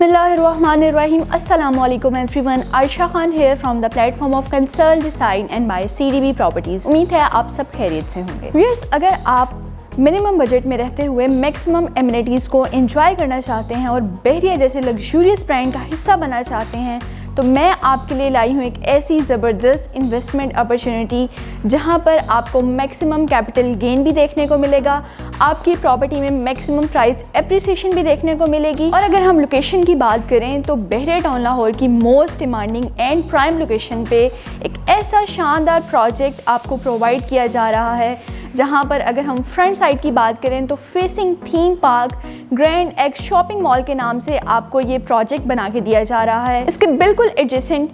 बिस्मिल्लाहिर्रहमानिर्रहीम। अस्सलामुअलैकुम everyone, Ayesha Khan here from the platform of consult design and by CDB properties. उम्मीद है आप सब खैरियत से होंगे। व्यूअर्स, अगर आप मिनिमम बजट में रहते हुए मैक्सिमम एमिनिटीज़ को एंजॉय करना चाहते हैं और बहरिया जैसे लग्जूरियस ब्रांड का हिस्सा बनना चाहते हैं तो मैं आपके लिए लाई हूँ एक ऐसी ज़बरदस्त इन्वेस्टमेंट अपॉर्चुनिटी जहाँ पर आपको मैक्सिमम कैपिटल गेन भी देखने को मिलेगा, आपकी प्रॉपर्टी में मैक्सिमम प्राइस एप्रिसिएशन भी देखने को मिलेगी। और अगर हम लोकेशन की बात करें तो बहरिया टाउन लाहौर की most demanding and prime location पे एक ऐसा शानदार प्रोजेक्ट आपको प्रोवाइड किया जा रहा है जहाँ पर अगर हम फ्रंट साइड की बात करें तो facing theme park grand x shopping mall के नाम से आपको ये प्रोजेक्ट बना के दिया जा रहा है। इसके बिल्कुल एडजेसेंट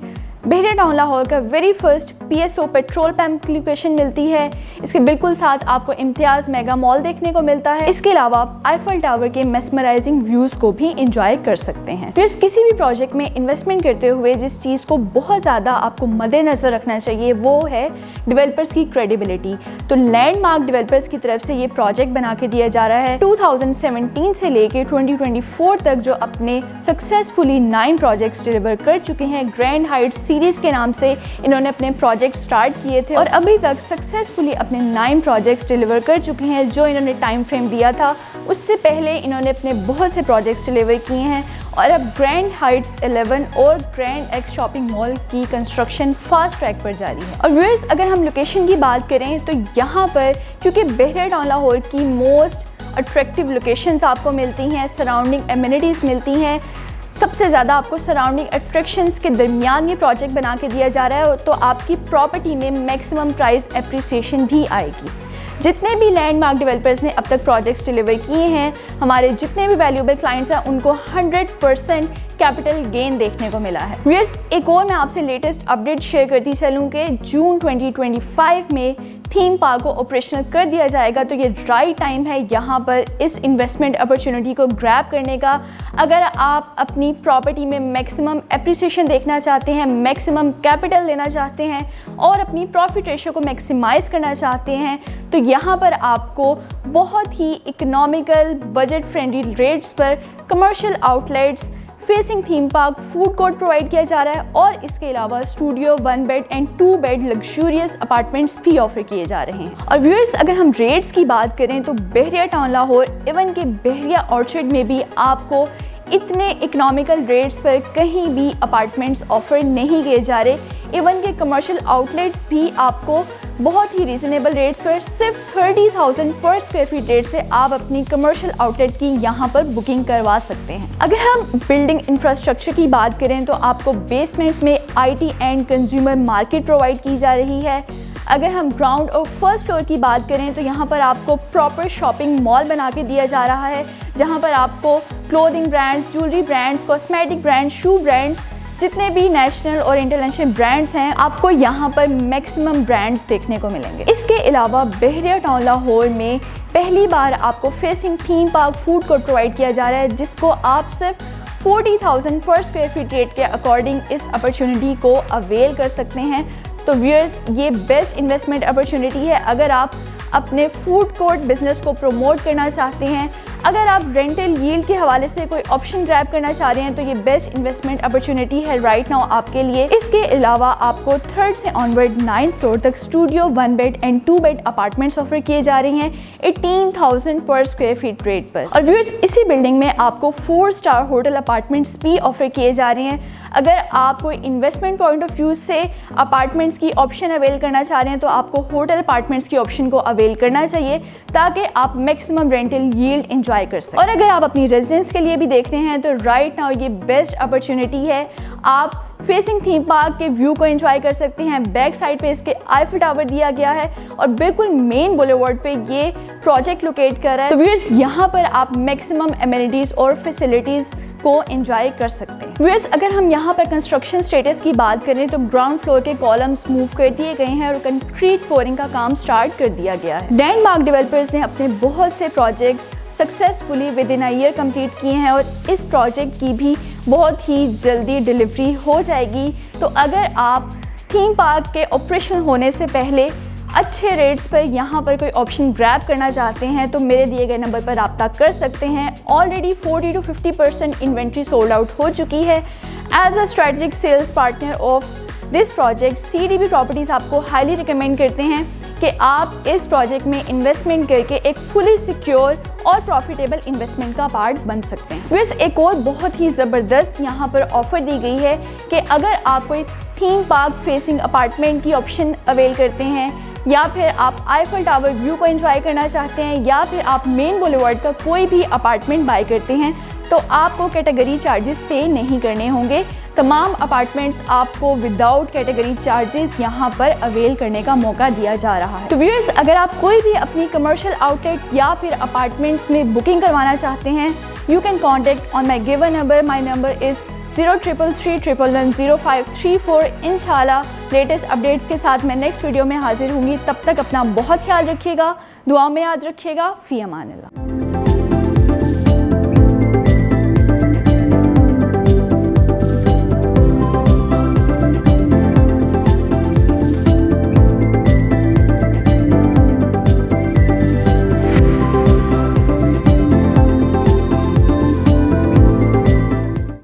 बहरिया टाउन लाहौर का very first PSO petrol pump की लोकेशन मिलती है। इसके बिल्कुल साथ आपको इम्तियाज़ मेगा मॉल देखने को मिलता है। इसके अलावा आप आईफल टावर के मेस्मराइजिंग व्यूज़ को भी इंजॉय कर सकते हैं। फिर किसी भी प्रोजेक्ट में इन्वेस्टमेंट करते हुए जिस चीज़ को बहुत ज़्यादा आपको मद्देनज़र रखना चाहिए वो है डेवलपर्स की क्रेडिबिलिटी। तो लैंडमार्क डेवलपर्स की तरफ से ये प्रोजेक्ट बना के दिया जा रहा है। 2017 से लेके 2024 तक जो अपने सक्सेसफुली 9 प्रोजेक्ट्स डिलीवर कर चुके हैं। ग्रैंड हाइट्स सीरीज़ के नाम से इन्होंने अपने प्रोजेक्ट स्टार्ट किए थे और अभी तक सक्सेसफुली अपने 9 प्रोजेक्ट्स डिलीवर कर चुके हैं। जो इन्होंने टाइम फ्रेम दिया था उससे पहले इन्होंने अपने बहुत से प्रोजेक्ट्स डिलीवर किए हैं और अब ग्रैंड हाइट्स 11 और ग्रैंड एक्स शॉपिंग मॉल की कंस्ट्रक्शन फास्ट ट्रैक पर जारी है। और व्यूअर्स, अगर हम लोकेशन की बात करें तो यहाँ पर क्योंकि बहरिया टाउन लाहौर की मोस्ट अट्रैक्टिव लोकेशंस आपको मिलती हैं, सराउंडिंग एमिनिटीज़ मिलती हैं, सबसे ज़्यादा आपको सराउंडिंग अट्रैक्शंस के दरमियान ये प्रोजेक्ट बना के दिया जा रहा है तो आपकी प्रॉपर्टी में मैक्सिमम प्राइस एप्रिसिएशन भी आएगी। जितने भी लैंडमार्क डेवलपर्स ने अब तक प्रोजेक्ट्स डिलीवर किए हैं, हमारे जितने भी वैल्यूएबल क्लाइंट्स हैं उनको 100% कैपिटल गेन देखने को मिला है। व्यूअर्स, एक और मैं आपसे लेटेस्ट अपडेट शेयर करती चलूँ कि जून 2025 में थीम पार्क को ऑपरेशनल कर दिया जाएगा तो ये राइट टाइम है यहाँ पर इस इन्वेस्टमेंट अपॉर्चुनिटी को ग्रैब करने का। अगर आप अपनी प्रॉपर्टी में मैक्सिमम एप्रिसिएशन देखना चाहते हैं, मैक्सिमम कैपिटल लेना चाहते हैं और अपनी प्रॉफिट रेशियो को मैक्सिमाइज़ करना चाहते हैं तो यहाँ पर आपको बहुत ही इकोनॉमिकल बजट फ्रेंडली रेट्स पर commercial outlets, facing theme park, food court provide किया जा रहा है और इसके अलावा studio 1 bed and 2 bed luxurious apartments भी ऑफर किए जा रहे हैं। और व्यूअर्स, अगर हम रेट्स की बात करें तो बहरिया टाउन लाहौर इवन के बहरिया ऑर्चर्ड में भी आपको इतने इकोनॉमिकल रेट्स पर कहीं भी अपार्टमेंट्स ऑफर नहीं किए जा रहे। इवन के कमर्शियल आउटलेट्स भी आपको बहुत ही रीज़नेबल रेट्स पर सिर्फ 30,000 पर स्क्वायर फीट रेट से आप अपनी कमर्शियल आउटलेट की यहाँ पर बुकिंग करवा सकते हैं। अगर हम बिल्डिंग इंफ्रास्ट्रक्चर की बात करें तो आपको बेसमेंट्स में IT and consumer market provide की जा रही है। अगर हम ग्राउंड और फर्स्ट फ्लोर की बात करें तो यहाँ पर आपको प्रॉपर शॉपिंग मॉल बना के दिया जा रहा है जहाँ पर आपको clothing brands, jewellery brands, cosmetic brands, shoe brands, जितने भी नेशनल और इंटरनेशनल ब्रांड्स हैं आपको यहाँ पर मैक्सिमम ब्रांड्स देखने को मिलेंगे। इसके अलावा बहरिया टाउन लाहौर में पहली बार आपको facing theme park food court provide किया जा रहा है जिसको आप सिर्फ 40,000 पर स्क्वायर फीट रेट के अकॉर्डिंग इस अपॉर्चुनिटी को अवेल कर सकते हैं। तो व्यूअर्स, ये बेस्ट इन्वेस्टमेंट अपॉर्चुनिटी है अगर आप अपने फूड कोर्ट बिजनेस को प्रमोट करना चाहते हैं। अगर आप रेंटल यील्ड के हवाले से कोई ऑप्शन ग्रैब करना चाह रहे हैं तो ये बेस्ट इन्वेस्टमेंट अपॉर्चुनिटी है राइट नाउ आपके लिए। इसके अलावा आपको 3rd से ऑनवर्ड 9th फ्लोर तक studio 1 bed and 2 bed apartments offer किए जा रहे हैं 18,000 पर स्क्वायर फीट रेट पर। और व्यूअर्स, इसी बिल्डिंग में आपको 4 स्टार होटल अपार्टमेंट्स भी ऑफर किए जा रहे हैं। अगर आप कोई इन्वेस्टमेंट पॉइंट ऑफ व्यू से अपार्टमेंट्स की ऑप्शन अवेल करना चाह रहे हैं तो आपको होटल अपार्टमेंट्स की ऑप्शन को अवेल करना चाहिए ताकि आप मैक्सिमम रेंटल यील्ड एंजॉय कर सकें। और अगर आप अपनी रेजिडेंस के लिए भी देख रहे हैं तो राइट नाउ ये बेस्ट अपॉर्चुनिटी है। आप फेसिंग थीम पार्क के व्यू को एंजॉय कर सकते हैं। बैक साइड पे इसके आईफल टावर दिया गया है और बिल्कुल मेन बुलेवार्ड पे ये प्रोजेक्ट लोकेट कर रहा है। तो व्यूअर्स, यहाँ पर आप मैक्सिमम एमिनिटीज़ और फैसिलिटीज़ को एंजॉय कर सकते हैं। व्यूअर्स, अगर हम यहाँ पर कंस्ट्रक्शन स्टेटस की बात करें तो ग्राउंड फ्लोर के कॉलम्स मूव कर दिए गए हैं और कंक्रीट पोरिंग का काम स्टार्ट कर दिया गया है। लैंडमार्क डेवलपर्स ने अपने बहुत से projects successfully with in a year complete किए हैं और इस प्रोजेक्ट की भी बहुत ही जल्दी डिलीवरी हो जाएगी। तो अगर आप थीम पार्क के ऑपरेशनल होने से पहले अच्छे रेट्स पर यहाँ पर कोई ऑप्शन ग्रैब करना चाहते हैं तो मेरे दिए गए नंबर पर रब्ता कर सकते हैं। Already 40 to 50% inventory sold out हो चुकी है। As a strategic sales partner of this project, CDB properties आपको हाईली रिकमेंड करते हैं कि आप इस प्रोजेक्ट में इन्वेस्टमेंट करके एक फुली सिक्योर और प्रॉफिटेबल इन्वेस्टमेंट का पार्ट बन सकते हैं। व्यूअर्स, एक और बहुत ही ज़बरदस्त यहाँ पर ऑफ़र दी गई है कि अगर आप कोई थीम पार्क फेसिंग अपार्टमेंट की ऑप्शन अवेल करते हैं, या फिर आप आईफल टावर व्यू को एंजॉय करना चाहते हैं, या फिर आप मेन बुलेवार्ड का कोई भी अपार्टमेंट बाय करते हैं, तो आपको कैटेगरी चार्जेस पे नहीं करने होंगे। तमाम अपार्टमेंट्स आपको विदाउट कैटेगरी चार्जेस यहाँ पर अवेल करने का मौका दिया जा रहा है। तो व्यूअर्स, अगर आप कोई भी अपनी कमर्शियल आउटलेट या फिर अपार्टमेंट्स में बुकिंग करवाना चाहते हैं, you can contact on my given number. My number is 0333110534। इंशाल्लाह लेटेस्ट अपडेट्स के साथ मैं नेक्स्ट वीडियो में हाजिर होंगी। तब तक अपना बहुत ख्याल रखिएगा, दुआ में याद रखिएगा। फ़ी अमान अल्लाह।